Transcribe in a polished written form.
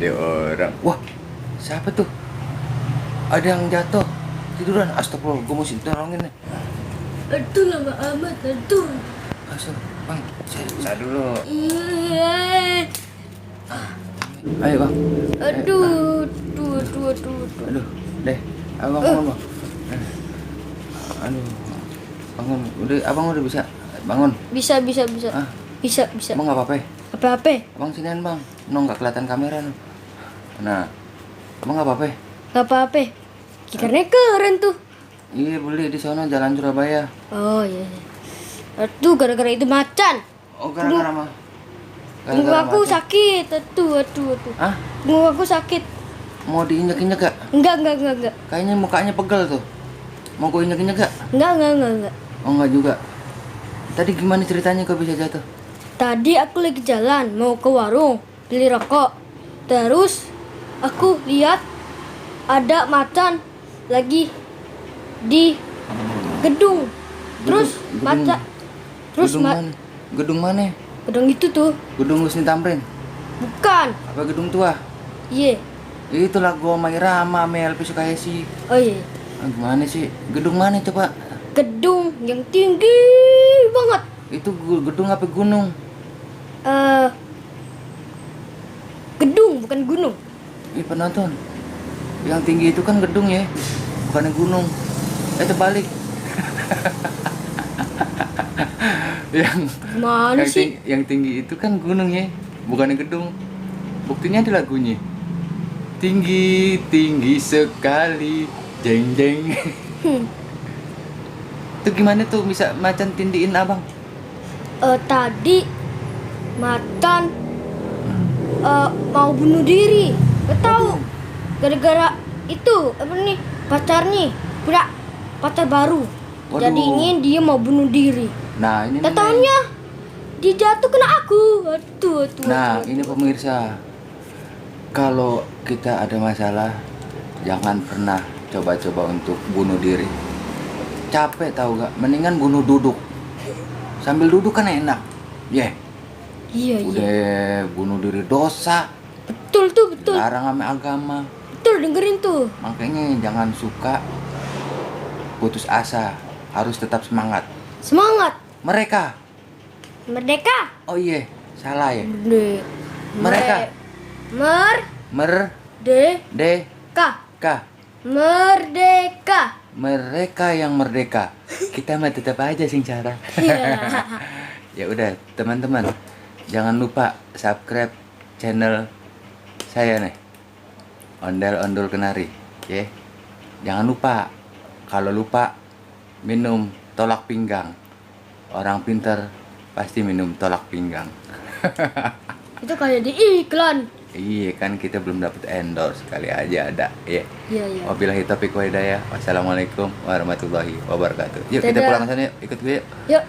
Ada orang. Wah, siapa tuh? Ada yang jatuh. Tiduran. Astagfirullah, gue mesti tolongin nih. Aduh lama amat, aduh. Masuk, bang. Saya dulu. Iya. Ayo bang. Aduh, aduh. Aduh, deh. Abang bangun bang. Aduh, bangun. Abang udah bisa bangun. Bisa. Ah, Bisa. abang nggak apa-apa? Apa-apa? Abang sinian bang. Nggak kelihatan kamera nih. Nah, abang nggak apa-apa? Gak apa-apa. Gitarnya keren tuh. Iya beli di sana Jalan Surabaya. Oh iya. Aduh, gara-gara itu macan. Oh gara-gara mah. Punggung aku sakit. Aduh. Hah? Punggung aku sakit. Mau diinjek-injek gak? Enggak. Kayaknya mukanya pegel tuh. Mau gue injek-injek gak? Enggak. Oh enggak juga. Tadi gimana ceritanya kok bisa jatuh? Tadi aku lagi jalan mau ke warung beli rokok. Terus aku lihat ada macan lagi di gedung. Terus macan. Gedung mana? Gedung itu tuh. Gedung Husni Tamrin. Bukan. Apa gedung tua? Iya. Itu lagu Oma Irama, Melpi Sukayesi. Oh iya. Gimana sih? Gedung mana coba? Gedung yang tinggi banget. Itu gedung apa gunung? Gedung bukan gunung. Ih penonton. Yang tinggi itu kan gedung ya, bukannya gunung. Terbalik. Mana sih? Yang tinggi itu kan gunung ya, bukannya gedung. Buktinya di lagunya. Tinggi sekali, jeng. Itu gimana tuh bisa macan tindiin abang? Tadi macan mau bunuh diri. Gak tahu. Gara-gara itu apa nih pacarnya, udah pacar baru. Waduh. Jadinya dia mau bunuh diri. Nah ini Taunya dia jatuh kena aku. Aduh. Nah ini pemirsa, kalau kita ada masalah jangan pernah coba-coba untuk bunuh diri. Capek tahu gak? Mendingan bunuh duduk. Sambil duduk kan enak. Iya. Udah bunuh diri dosa. Betul. Larang sama agama. Betul, dengerin tuh. Makanya jangan suka putus asa. Harus tetap semangat. Semangat. Mereka. Merdeka. Oh iya, salah ya. Mereka. Merdeka. Merdeka. Mereka yang merdeka. Kita mah tetap aja sing cara. Ya udah, teman-teman. Jangan lupa subscribe channel saya nih. Ondel-ondol Kenari, ya. Jangan lupa. Kalau lupa minum tolak pinggang. Orang pintar pasti minum tolak pinggang. Itu kayak di iklan. Iya kan kita belum dapat endorse, kali aja ada ya. Iya. Wabillahi taufiq wa hidayah. Wassalamualaikum warahmatullahi wabarakatuh. Yuk kita Dadah. pulang sana yuk, ikut gue yuk. Yuk.